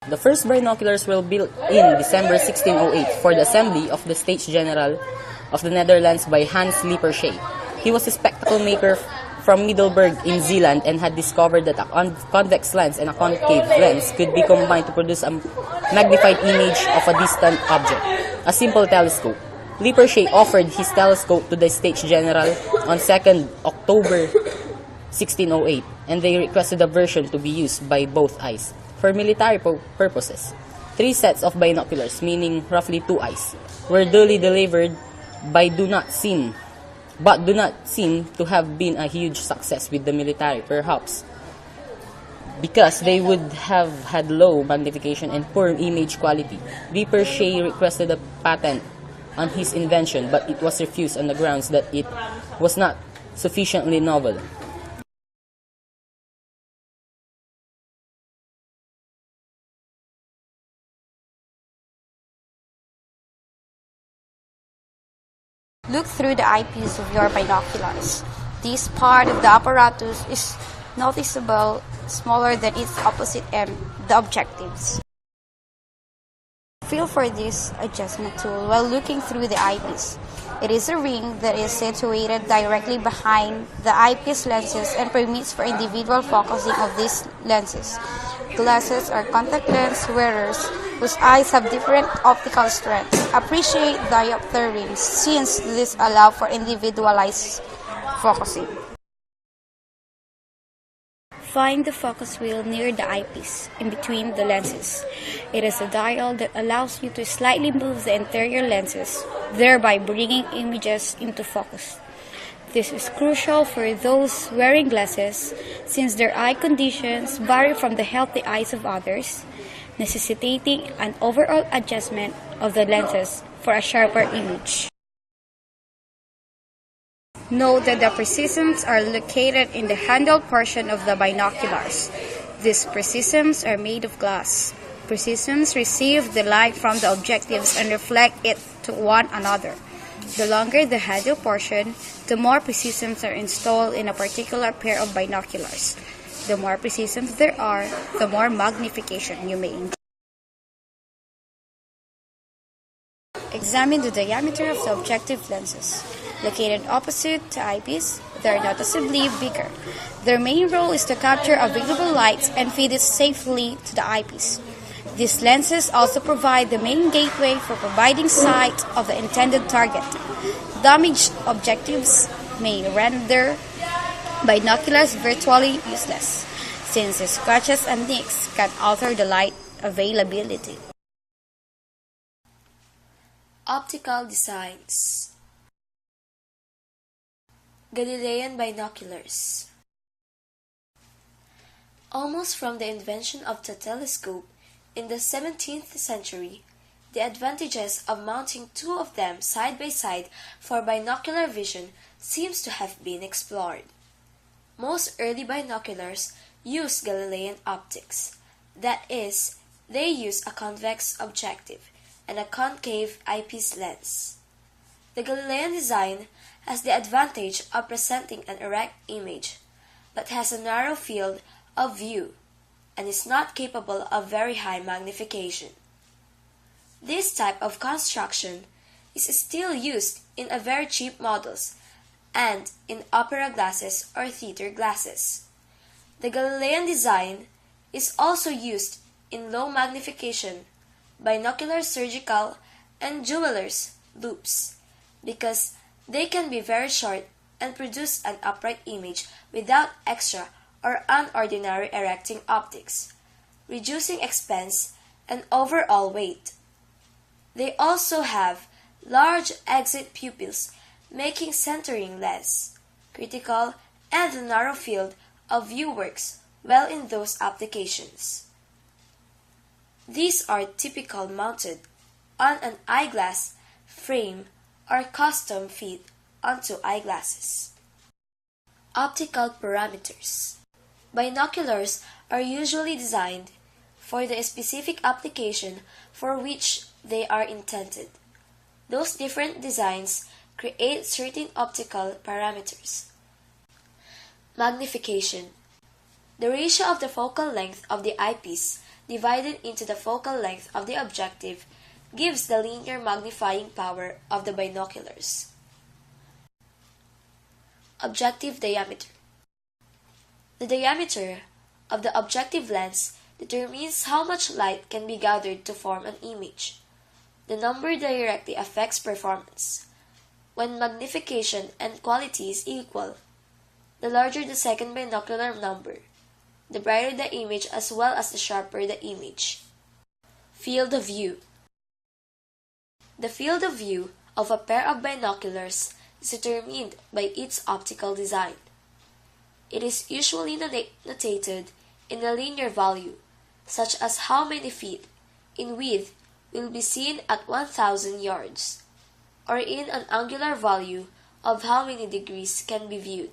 The first binoculars were built in December 1608 for the assembly of the States General of the Netherlands by Hans Lippershey. He was a spectacle maker from Middelburg in Zeeland and had discovered that a convex lens and a concave lens could be combined to produce a magnified image of a distant object, a simple telescope. Lippershey offered his telescope to the States General on 2nd October 1608, and they requested a version to be used by both eyes for military purposes. 3 sets of binoculars, meaning roughly 2 eyes, were duly delivered but do not seem to have been a huge success with the military, perhaps because they would have had low magnification and poor image quality. Lippershey requested a patent on his invention, but it was refused on the grounds that it was not sufficiently novel. Look through the eyepiece of your binoculars. This part of the apparatus is noticeably smaller than its opposite end, the objectives. Feel for this adjustment tool while looking through the eyepiece. It is a ring that is situated directly behind the eyepiece lenses and permits for individual focusing of these lenses. Glasses or contact lens wearers whose eyes have different optical strengths appreciate diopter rings since these allow for individualized focusing. Find the focus wheel near the eyepiece, in between the lenses. It is a dial that allows you to slightly move the interior lenses, thereby bringing images into focus. This is crucial for those wearing glasses since their eye conditions vary from the healthy eyes of others, necessitating an overall adjustment of the lenses for a sharper image. Note that the prisms are located in the handle portion of the binoculars. These prisms are made of glass. Prisms receive the light from the objectives and reflect it to one another. The longer the handle portion, the more prisms are installed in a particular pair of binoculars. The more prisms there are, the more magnification you may enjoy. Examine the diameter of the objective lenses. Located opposite the eyepiece, they are noticeably bigger. Their main role is to capture available light and feed it safely to the eyepiece. These lenses also provide the main gateway for providing sight of the intended target. Damaged objectives may render binoculars virtually useless, since the scratches and nicks can alter the light availability. Optical designs. Galilean binoculars. Almost from the invention of the telescope in the 17th century, the advantages of mounting 2 of them side by side for binocular vision seems to have been explored. Most early binoculars used Galilean optics. That is, they use a convex objective and a concave eyepiece lens. The Galilean design has the advantage of presenting an erect image, but has a narrow field of view and is not capable of very high magnification. This type of construction is still used in a very cheap models and in opera glasses or theater glasses. The Galilean design is also used in low magnification, binocular surgical, and jewelers' loupes because they can be very short and produce an upright image without extra or unordinary erecting optics, reducing expense and overall weight. They also have large exit pupils, making centering less critical, and the narrow field of view works well in those applications. These are typical mounted on an eyeglass frame or custom fit onto eyeglasses. Optical parameters. Binoculars are usually designed for the specific application for which they are intended. Those different designs create certain optical parameters. Magnification. The ratio of the focal length of the eyepiece divided into the focal length of the objective gives the linear magnifying power of the binoculars. Objective diameter. The diameter of the objective lens determines how much light can be gathered to form an image. The number directly affects performance. When magnification and quality is equal, the larger the second binocular number, the brighter the image as well as the sharper the image. Field of view. The field of view of a pair of binoculars is determined by its optical design. It is usually notated in a linear value, such as how many feet in width will be seen at 1,000 yards, or in an angular value of how many degrees can be viewed.